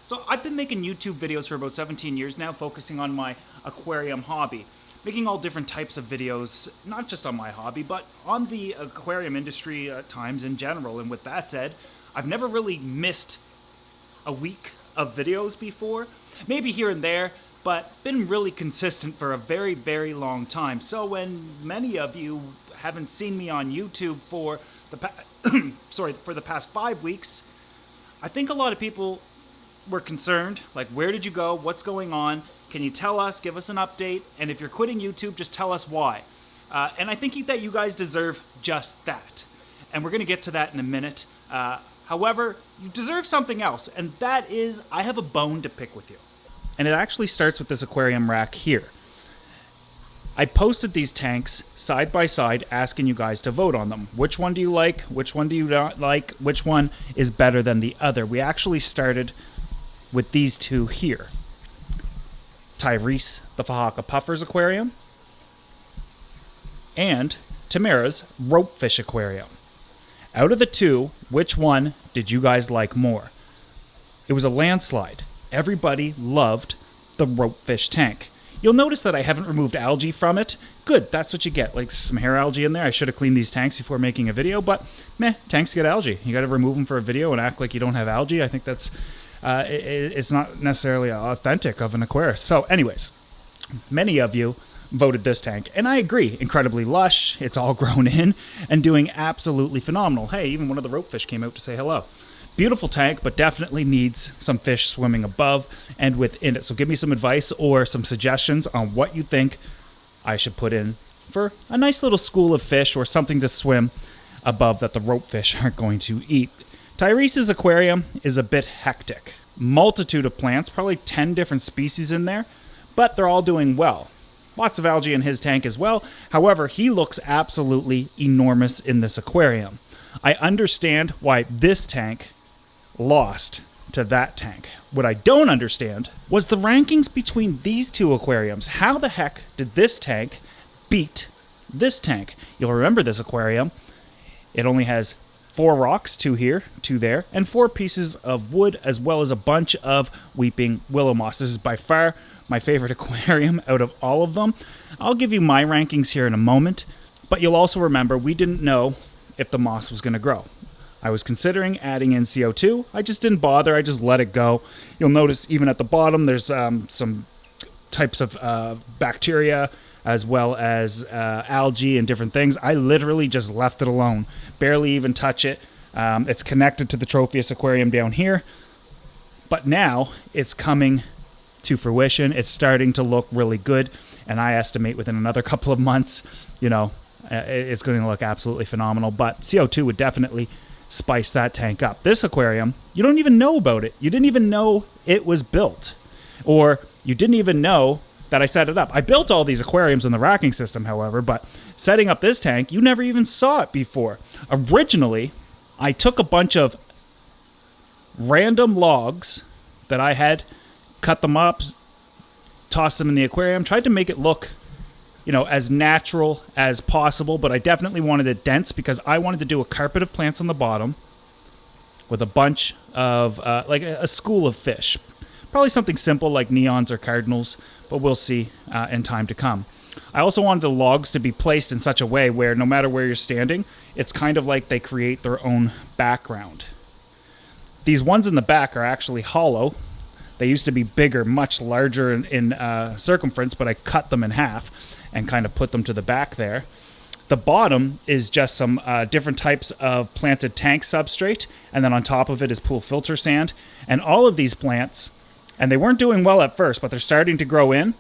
So I've been making YouTube videos for about 17 years now, focusing on my aquarium hobby. Making all different types of videos, not just on my hobby, but on the aquarium industry at times in general. And with that said, I've never really missed a week of videos before. Maybe here and there, but been really consistent for a very, very long time. So when many of you haven't seen me on YouTube for for the past 5 weeks, I think a lot of people were concerned, like, where did you go? What's going on? Can you tell us? Give us an update. And if you're quitting YouTube, just tell us why. And I think that you guys deserve just that. And we're going to get to that in a minute. However, you deserve something else, and that is I have a bone to pick with you. And it actually starts with this aquarium rack here. I posted these tanks side by side asking you guys to vote on them. Which one do you like? Which one do you not like? Which one is better than the other? We actually started with these two here. Tyrese, the Fahaka Puffers Aquarium, and Tamara's Ropefish Aquarium. Out of the two, which one did you guys like more? It was a landslide. Everybody loved the Ropefish tank. You'll notice that I haven't removed algae from it. Good, that's what you get, like some hair algae in there. I should have cleaned these tanks before making a video, but meh, tanks get algae. You gotta remove them for a video and act like you don't have algae. I think that's, it's not necessarily authentic of an aquarist. So anyways, many of you voted this tank, and I agree. Incredibly lush, it's all grown in, and doing absolutely phenomenal. Hey, even one of the ropefish came out to say hello. Beautiful tank, but definitely needs some fish swimming above and within it. So give me some advice or some suggestions on what you think I should put in for a nice little school of fish or something to swim above that the ropefish aren't going to eat. Tyrese's aquarium is a bit hectic. Multitude of plants, probably 10 different species in there, but they're all doing well. Lots of algae in his tank as well. However, he looks absolutely enormous in this aquarium. I understand why this tank lost to that tank. What I don't understand was the rankings between these two aquariums. How the heck did this tank beat this tank? You'll remember this aquarium. It only has 4 rocks, 2 here, 2 there, and 4 pieces of wood, as well as a bunch of weeping willow moss. This is by far my favorite aquarium out of all of them. I'll give you my rankings here in a moment, but you'll also remember we didn't know if the moss was going to grow. I was considering adding in CO2. I just didn't bother. I just let it go. You'll notice even at the bottom there's some types of bacteria as well as algae and different things. I literally just left it alone. Barely even touch it. It's connected to the Tropheus aquarium down here. But now it's coming to fruition. It's starting to look really good. And I estimate within another couple of months, it's going to look absolutely phenomenal. But CO2 would definitely spice that tank up. This aquarium, you don't even know about it. You didn't even know it was built. Or you didn't even know that I set it up. I built all these aquariums in the racking system, however, but setting up this tank, you never even saw it before. Originally, I took a bunch of random logs that I had, cut them up, tossed them in the aquarium, tried to make it look as natural as possible, but I definitely wanted it dense because I wanted to do a carpet of plants on the bottom with a bunch of, like a school of fish. Probably something simple like neons or cardinals, but we'll see in time to come. I also wanted the logs to be placed in such a way where no matter where you're standing, it's kind of like they create their own background. These ones in the back are actually hollow. They used to be bigger, much larger in circumference, but I cut them in half and kind of put them to the back there. The bottom is just some different types of planted tank substrate, and then on top of it is pool filter sand. And all of these plants, and they weren't doing well at first, but they're starting to grow in,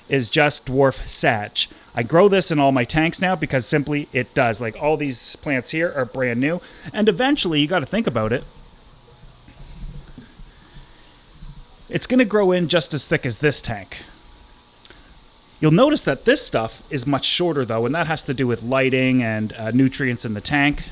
is just dwarf sag. I grow this in all my tanks now because simply it does. Like all these plants here are brand new, and eventually, you got to think about it, it's going to grow in just as thick as this tank. You'll notice that this stuff is much shorter, though, and that has to do with lighting and nutrients in the tank.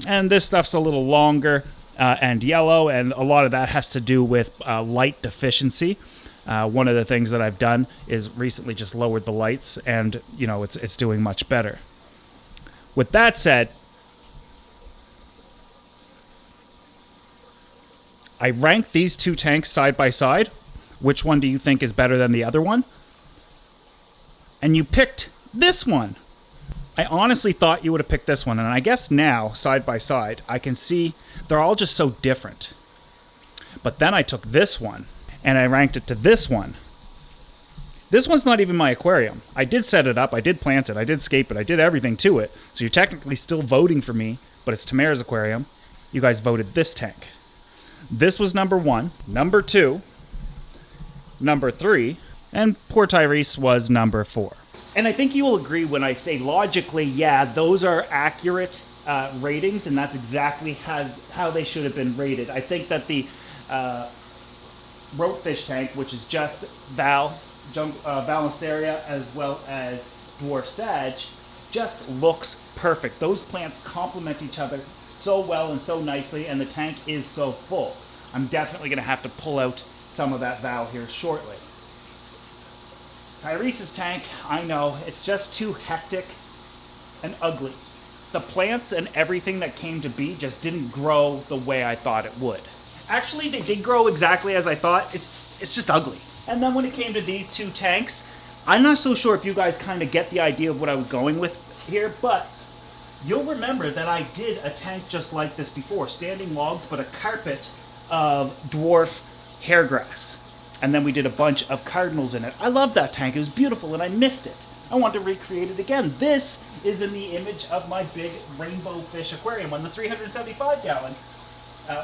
And this stuff's a little longer and yellow, and a lot of that has to do with light deficiency. One of the things that I've done is recently just lowered the lights, and, it's doing much better. With that said, I ranked these two tanks side by side. Which one do you think is better than the other one? And you picked this one. I honestly thought you would have picked this one, and I guess now, side by side, I can see they're all just so different. But then I took this one, and I ranked it to this one. This one's not even my aquarium. I did set it up, I did plant it, I did scape it, I did everything to it, so you're technically still voting for me, but it's Tamara's aquarium. You guys voted this tank. This was number 1, number 2, number 3, and poor Tyrese was number 4. And I think you will agree when I say logically, yeah, those are accurate ratings, and that's exactly how they should have been rated. I think that the ropefish tank, which is just Valisaria as well as dwarf sage, just looks perfect. Those plants complement each other so well and so nicely, and the tank is so full. I'm definitely going to have to pull out some of that Val here shortly. Tyrese's tank, I know, it's just too hectic and ugly. The plants and everything that came to be just didn't grow the way I thought it would. Actually, they did grow exactly as I thought. It's just ugly. And then when it came to these two tanks, I'm not so sure if you guys kind of get the idea of what I was going with here, but you'll remember that I did a tank just like this before. Standing logs, but a carpet of dwarf hairgrass. And then we did a bunch of cardinals in it. I love that tank. It was beautiful, and I missed it. I want to recreate it again. This is in the image of my big rainbow fish aquarium when the 375 gallon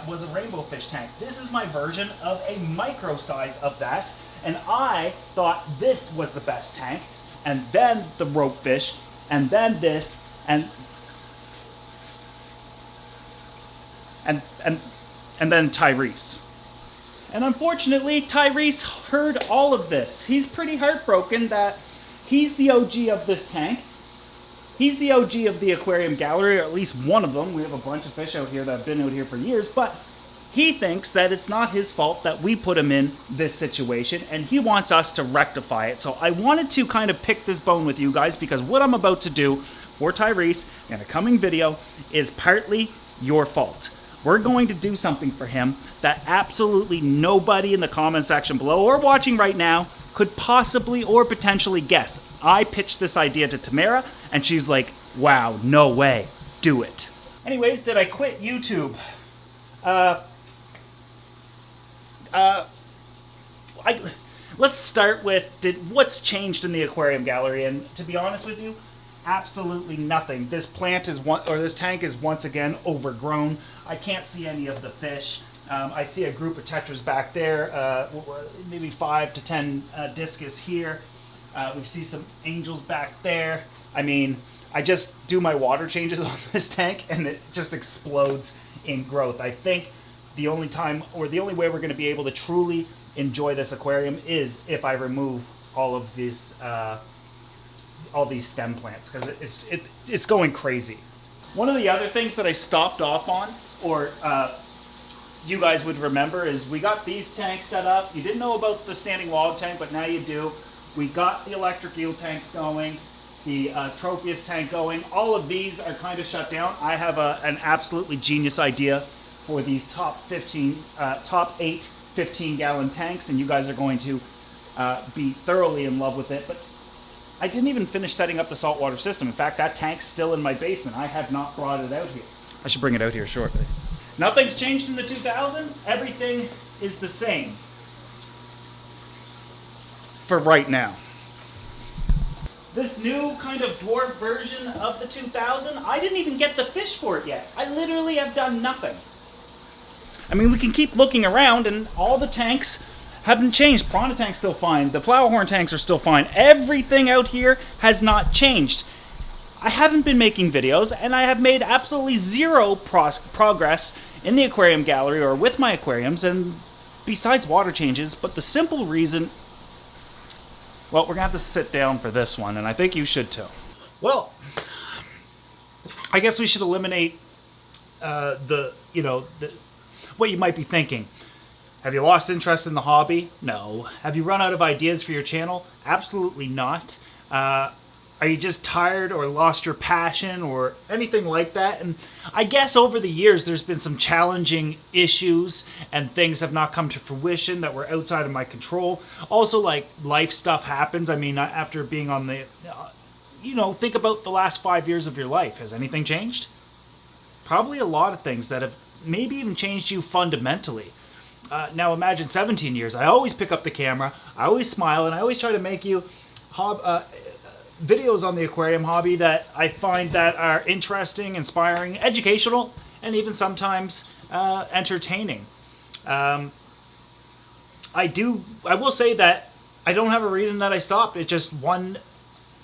was a rainbow fish tank. This is my version of a micro size of that, and I thought this was the best tank, and then the rope fish, and then this, and then Tyrese. And unfortunately, Tyrese heard all of this. He's pretty heartbroken that he's the OG of this tank. He's the OG of the aquarium gallery, or at least one of them. We have a bunch of fish out here that have been out here for years, but he thinks that it's not his fault that we put him in this situation, and he wants us to rectify it. So I wanted to kind of pick this bone with you guys, because what I'm about to do for Tyrese in a coming video is partly your fault. We're going to do something for him that absolutely nobody in the comment section below or watching right now could possibly or potentially guess. I pitched this idea to Tamara, and she's like, wow, no way, do it. Anyways, did I quit YouTube? Let's start with what's changed in the aquarium gallery, and to be honest with you, absolutely nothing. This tank is once again overgrown. I can't see any of the fish. I see a group of tetras back there, maybe 5 to 10 discus here. We see some angels back there. I mean, I just do my water changes on this tank, and it just explodes in growth. I think the only time, or the only way we're going to be able to truly enjoy this aquarium is if I remove all of these stem plants, because it's going crazy. One of the other things that I stopped off on, or you guys would remember, is we got these tanks set up. You didn't know about the standing log tank, but now you do. We got the electric eel tanks going, the Tropheus tank going. All of these are kind of shut down. I have an absolutely genius idea for these top 8 15-gallon tanks, and you guys are going to be thoroughly in love with it. But I didn't even finish setting up the saltwater system. In fact, that tank's still in my basement. I have not brought it out here. I should bring it out here shortly. Nothing's changed in the 2000. Everything is the same for right now. This new kind of dwarf version of the 2000, I didn't even get the fish for it yet. I literally have done nothing. I mean, we can keep looking around, and all the tanks haven't changed. Piranha tank's still fine. The flower horn tanks are still fine. Everything out here has not changed. I haven't been making videos, and I have made absolutely zero progress in the aquarium gallery or with my aquariums, and besides water changes, but the simple reason... Well, we're going to have to sit down for this one, and I think you should too. Well, I guess we should eliminate what you might be thinking. Have you lost interest in the hobby? No. Have you run out of ideas for your channel? Absolutely not. Are Are you just tired or lost your passion or anything like that? And I guess over the years there's been some challenging issues and things have not come to fruition that were outside of my control. Also, like, life stuff happens. I mean, after being on the, think about the last 5 years of your life. Has anything changed? Probably a lot of things that have maybe even changed you fundamentally. Now imagine 17 years. I always pick up the camera, I always smile, and I always try to make you videos on the aquarium hobby that I find that are interesting, inspiring, educational, and even sometimes entertaining. I will say that I don't have a reason that I stopped. It just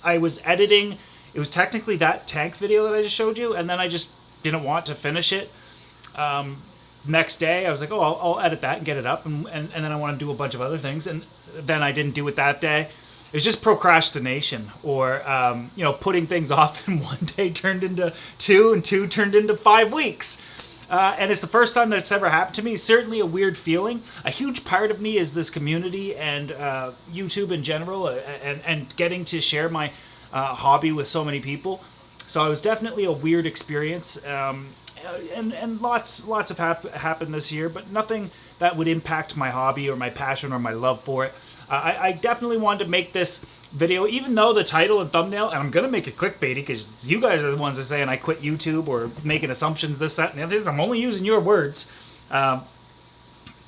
I was editing. It was technically that tank video that I just showed you, and then I just didn't want to finish it. Next day, I was like, I'll edit that and get it up, and then I want to do a bunch of other things, and then I didn't do it that day. It was just procrastination, or putting things off, and one day turned into 2, and 2 turned into 5 weeks. And it's the first time that it's ever happened to me. It's certainly a weird feeling. A huge part of me is this community and YouTube in general, and getting to share my hobby with so many people. So it was definitely a weird experience. And lots have happened this year, but nothing that would impact my hobby or my passion or my love for it. I definitely wanted to make this video, even though the title and thumbnail, and I'm going to make it clickbaity because you guys are the ones that say, and I quit YouTube or making assumptions, this, that, and the other. I'm only using your words.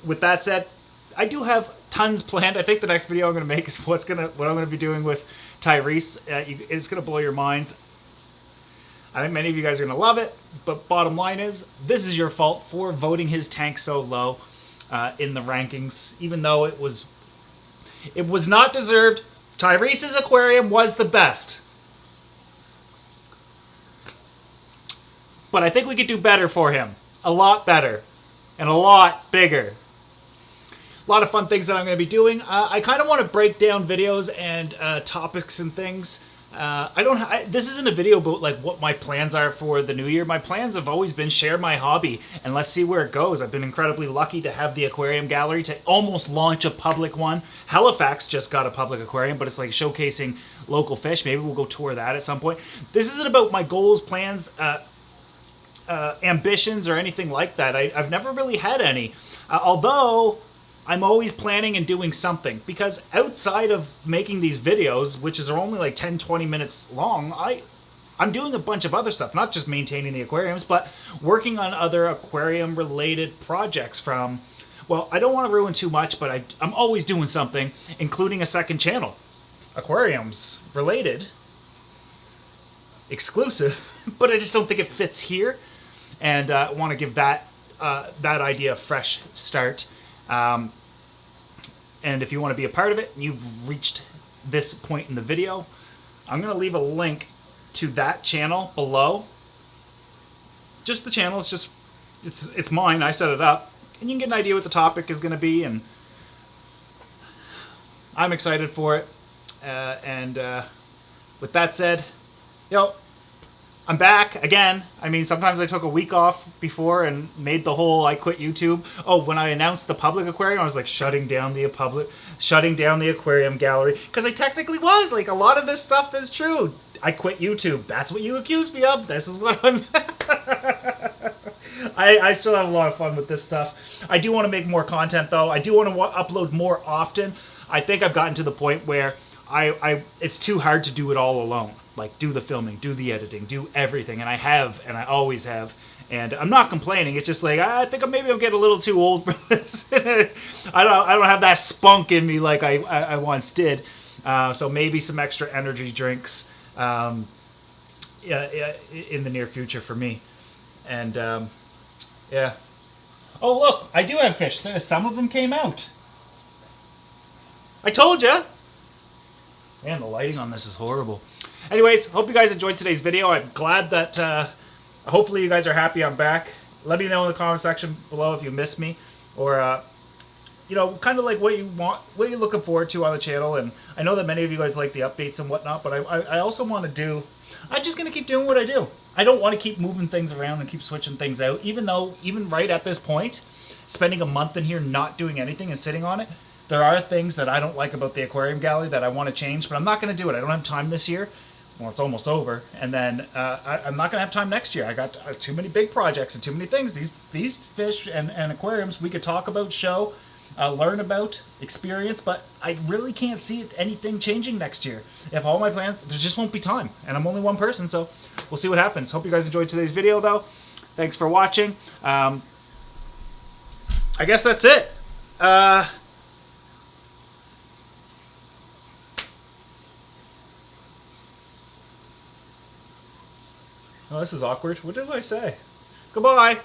With that said, I do have tons planned. I think the next video I'm going to make is what I'm going to be doing with Tyrese. It's going to blow your minds. I think many of you guys are going to love it, but bottom line is, this is your fault for voting his tank so low in the rankings, even though it was not deserved. Tyrese's aquarium was the best. But I think we could do better for him. A lot better. And a lot bigger. A lot of fun things that I'm going to be doing. I kind of want to break down videos and topics and things. This isn't a video about like what my plans are for the new year. My plans have always been share my hobby and let's see where it goes. I've been incredibly lucky to have the aquarium gallery, to almost launch a public one. Halifax just got a public aquarium, but it's like showcasing local fish. Maybe we'll go tour that at some point. This isn't about my goals, plans, ambitions, or anything like that. I've never really had any. Although I'm always planning and doing something, because outside of making these videos, which are only like 10-20 minutes long, I'm doing a bunch of other stuff, not just maintaining the aquariums, but working on other aquarium related projects. I don't want to ruin too much, but I'm always doing something, including a second channel, aquariums related, exclusive, but I just don't think it fits here, and I want to give that idea a fresh start. And if you want to be a part of it, and you've reached this point in the video, I'm going to leave a link to that channel below. Just the channel, it's mine, I set it up, and you can get an idea what the topic is going to be, and I'm excited for it. With that said, I'm back again. I mean, sometimes I took a week off before and made the whole I quit YouTube. Oh, when I announced the public aquarium, I was like shutting down the aquarium gallery, because I technically was. Like, a lot of this stuff is true. I quit YouTube. That's what you accused me of. This is what I'm... I still have a lot of fun with this stuff. I do want to make more content, though. I do want to upload more often. I think I've gotten to the point where it's too hard to do it all alone. Like, do the filming, do the editing, do everything. And I always have. And I'm not complaining. It's just like, I think maybe I'm getting a little too old for this. I don't have that spunk in me like I once did. So maybe some extra energy drinks in the near future for me. And, yeah. Oh, look, I do have fish. Some of them came out. I told ya! Man, the lighting on this is horrible. Anyways, hope you guys enjoyed today's video. I'm glad that, hopefully you guys are happy I'm back. Let me know in the comment section below if you missed me, or, kind of like what you want, what you're looking forward to on the channel. And I know that many of you guys like the updates and whatnot, but I also want to I'm just going to keep doing what I do. I don't want to keep moving things around and keep switching things out, even right at this point, spending a month in here not doing anything and sitting on it, there are things that I don't like about the aquarium gallery that I want to change, but I'm not going to do it. I don't have time this year well, it's almost over, and then I'm not gonna have time next year. I got too many big projects and too many things. These fish and aquariums we could talk about, show, learn about, experience, but I really can't see anything changing next year. If all my plans, there just won't be time, and I'm only one person, so we'll see what happens. Hope you guys enjoyed today's video, though. Thanks for watching. I guess that's it. Oh, this is awkward. What did I say? Goodbye.